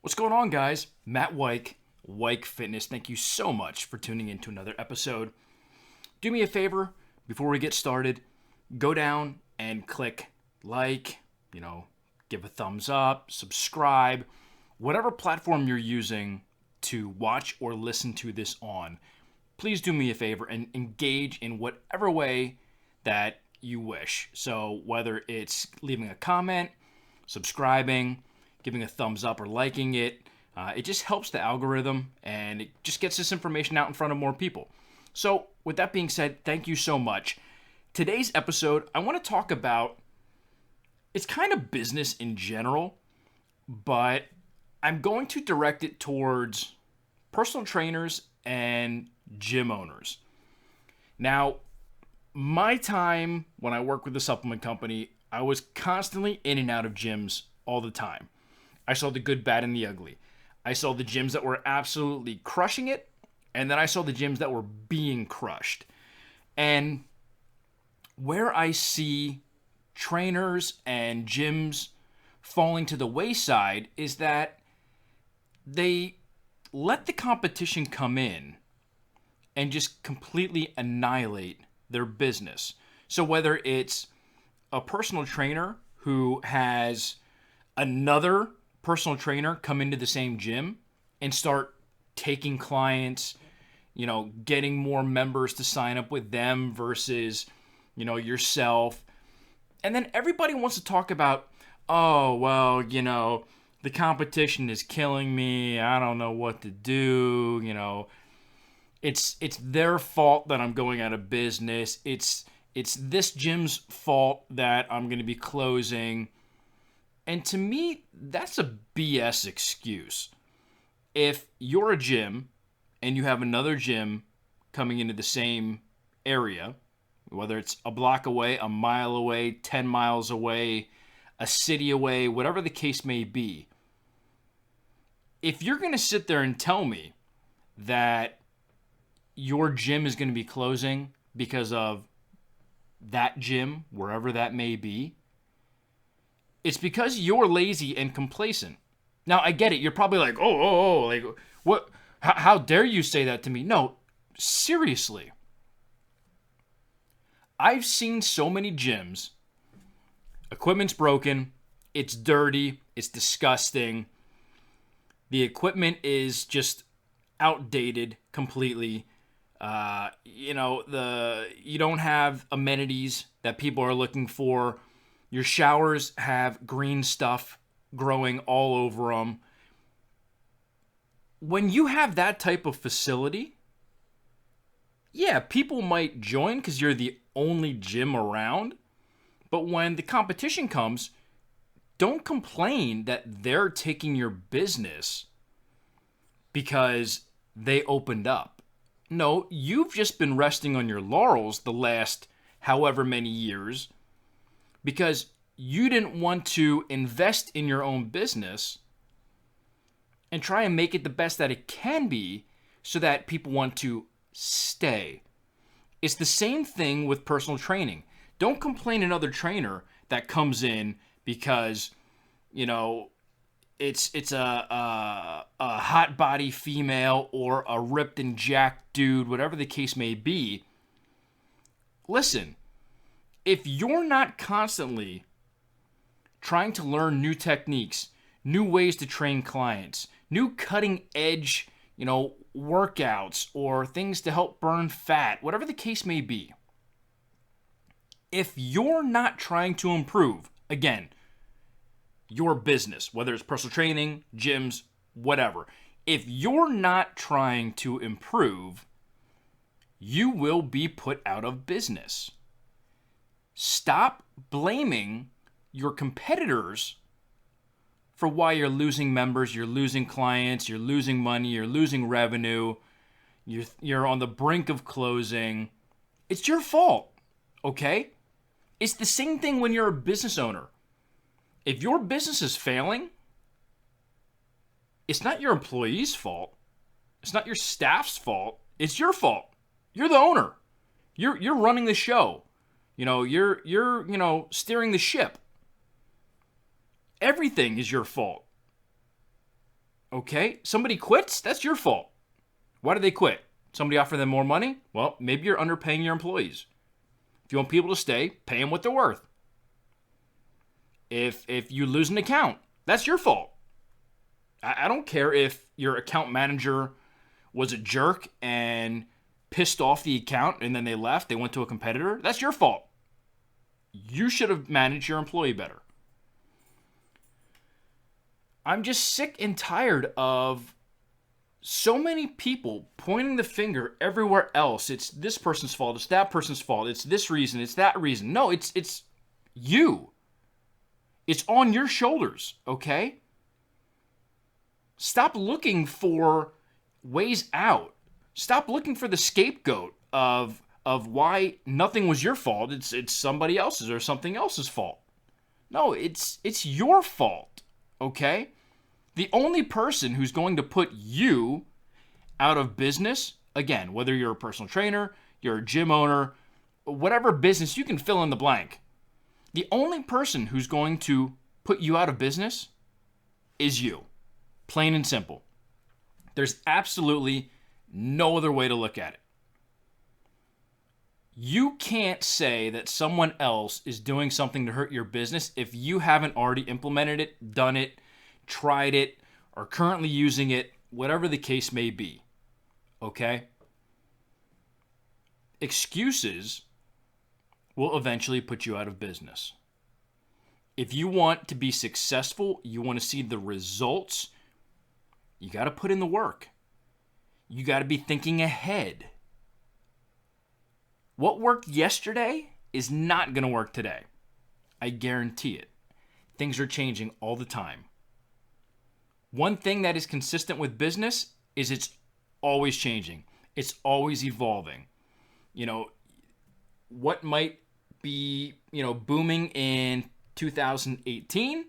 What's going on, guys? Matt Weik, Weik Fitness. Thank you so much for tuning in to another episode. Do me a favor before we get started. Go down and click like, give a thumbs up, subscribe, whatever platform you're using to watch or listen to this on. Please do me a favor and engage in whatever way that you wish. So whether it's leaving a comment, subscribing, giving a thumbs up or liking it, it just helps the algorithm and it just gets this information out in front of more people. So with that being said, thank you so much. Today's episode, I want to talk about, it's kind of business in general, but I'm going to direct it towards personal trainers and gym owners. Now, my time when I worked with a supplement company, I was constantly in and out of gyms all the time. I saw the good, bad, and the ugly. I saw the gyms that were absolutely crushing it, and then I saw the gyms that were being crushed. And where I see trainers and gyms falling to the wayside is that they let the competition come in and just completely annihilate their business. So whether it's a personal trainer who has another personal trainer come into the same gym and start taking clients, getting more members to sign up with them versus, yourself. And then everybody wants to talk about, the competition is killing me. I don't know what to do. It's their fault that I'm going out of business. It's this gym's fault that I'm going to be closing. And to me, that's a BS excuse. If you're a gym and you have another gym coming into the same area, whether it's a block away, a mile away, 10 miles away, a city away, whatever the case may be, if you're going to sit there and tell me that your gym is going to be closing because of that gym, wherever that may be, it's because you're lazy and complacent. Now, I get it. You're probably like, like, what? How dare you say that to me? No, seriously. I've seen so many gyms. Equipment's broken. It's dirty. It's disgusting. The equipment is just outdated completely. You don't have amenities that people are looking for. Your showers have green stuff growing all over them. When you have that type of facility, yeah, people might join because you're the only gym around. But when the competition comes, don't complain that they're taking your business because they opened up. No, you've just been resting on your laurels the last however many years because you didn't want to invest in your own business and try and make it the best that it can be so that people want to stay. It's the same thing with personal training. Don't complain another trainer that comes in because, it's a hot body female or a ripped and jacked dude, whatever the case may be. Listen, if you're not constantly trying to learn new techniques, new ways to train clients, new cutting edge, workouts or things to help burn fat, whatever the case may be, if you're not trying to improve, again, your business, whether it's personal training, gyms, whatever, if you're not trying to improve, you will be put out of business. Stop blaming your competitors for why you're losing members, you're losing clients, you're losing money, you're losing revenue, you're on the brink of closing. It's your fault, okay? It's the same thing when you're a business owner. If your business is failing, it's not your employees' fault. It's not your staff's fault. It's your fault. You're the owner. You're running the show. You're steering the ship. Everything is your fault. Okay? Somebody quits, that's your fault. Why did they quit? Somebody offered them more money? Well, maybe you're underpaying your employees. If you want people to stay, pay them what they're worth. If you lose an account, that's your fault. I don't care if your account manager was a jerk and pissed off the account and then they left, they went to a competitor. That's your fault. You should have managed your employee better. I'm just sick and tired of so many people pointing the finger everywhere else. It's this person's fault. It's that person's fault. It's this reason. It's that reason. No, it's you. It's on your shoulders, okay? Stop looking for ways out. Stop looking for the scapegoat of why nothing was your fault. It's somebody else's or something else's fault. No, it's your fault, okay? The only person who's going to put you out of business, again, whether you're a personal trainer, you're a gym owner, whatever business, you can fill in the blank. The only person who's going to put you out of business is you. Plain and simple. There's absolutely no other way to look at it. You can't say that someone else is doing something to hurt your business if you haven't already implemented it, done it, tried it, or currently using it, whatever the case may be. Okay? Excuses will eventually put you out of business. If you want to be successful, you want to see the results, you got to put in the work. You got to be thinking ahead. What worked yesterday is not going to work today. I guarantee it. Things are changing all the time. One thing that is consistent with business is it's always changing. It's always evolving. What might be, booming in 2018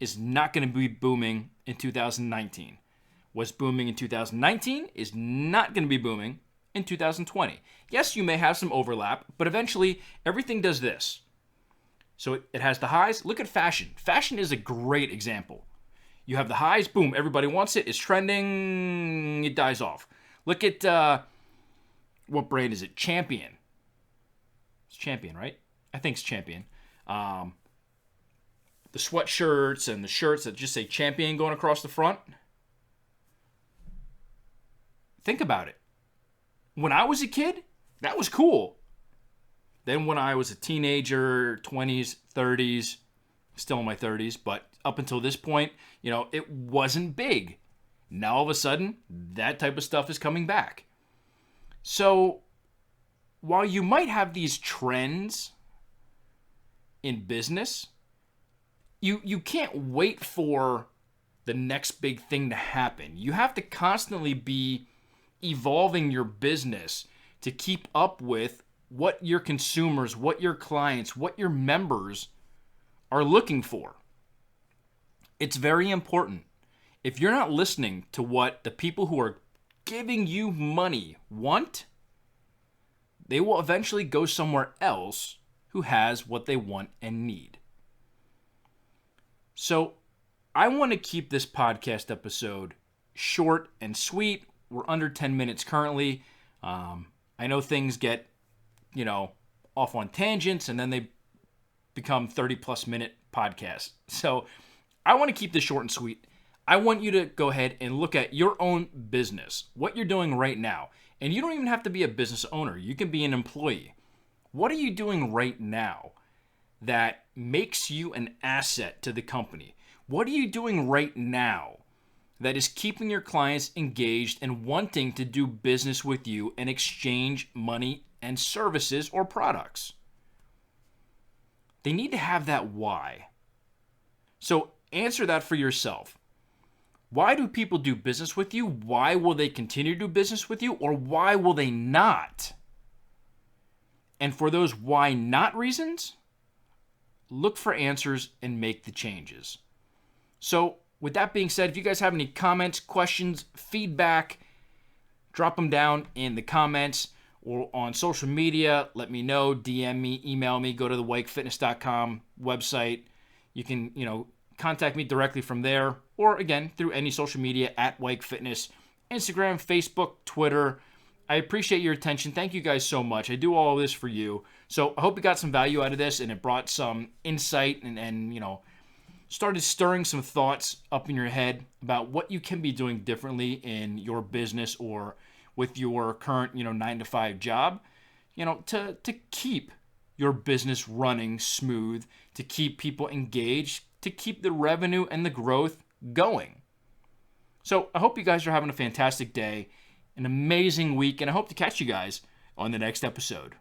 is not going to be booming in 2019. What's booming in 2019 is not going to be booming in 2020. Yes, you may have some overlap, but eventually everything does this. So it has the highs. Look at fashion. Fashion is a great example. You have the highs, boom, everybody wants it, it's trending, it dies off. Look at, what brand is it? Champion. It's Champion, right? I think it's Champion. The sweatshirts and the shirts that just say Champion going across the front. Think about it. When I was a kid, that was cool. Then when I was a teenager, 20s, 30s, still in my 30s, but up until this point, it wasn't big. Now all of a sudden, that type of stuff is coming back. So while you might have these trends in business, you can't wait for the next big thing to happen. You have to constantly be evolving your business to keep up with what your consumers, what your clients, what your members are looking for. It's very important. If you're not listening to what the people who are giving you money want, they will eventually go somewhere else who has what they want and need. So I want to keep this podcast episode short and sweet. We're under 10 minutes currently. I know things get, off on tangents and then they become 30 plus minute podcasts. So I want to keep this short and sweet. I want you to go ahead and look at your own business, what you're doing right now. And you don't even have to be a business owner. You can be an employee. What are you doing right now that makes you an asset to the company? What are you doing right now that is keeping your clients engaged and wanting to do business with you and exchange money and services or products? They need to have that why. So answer that for yourself. Why do people do business with you? Why will they continue to do business with you? Or why will they not? And for those why not reasons, look for answers and make the changes. So with that being said, if you guys have any comments, questions, feedback, drop them down in the comments or on social media. Let me know, DM me, email me, go to the weikfitness.com website. You can, contact me directly from there, or again, through any social media at Weik Fitness, Instagram, Facebook, Twitter. I appreciate your attention. Thank you guys so much. I do all of this for you. So I hope you got some value out of this and it brought some insight and started stirring some thoughts up in your head about what you can be doing differently in your business or with your current, 9-to-5 job, to keep your business running smooth, to keep people engaged, to keep the revenue and the growth going. So I hope you guys are having a fantastic day, an amazing week, and I hope to catch you guys on the next episode.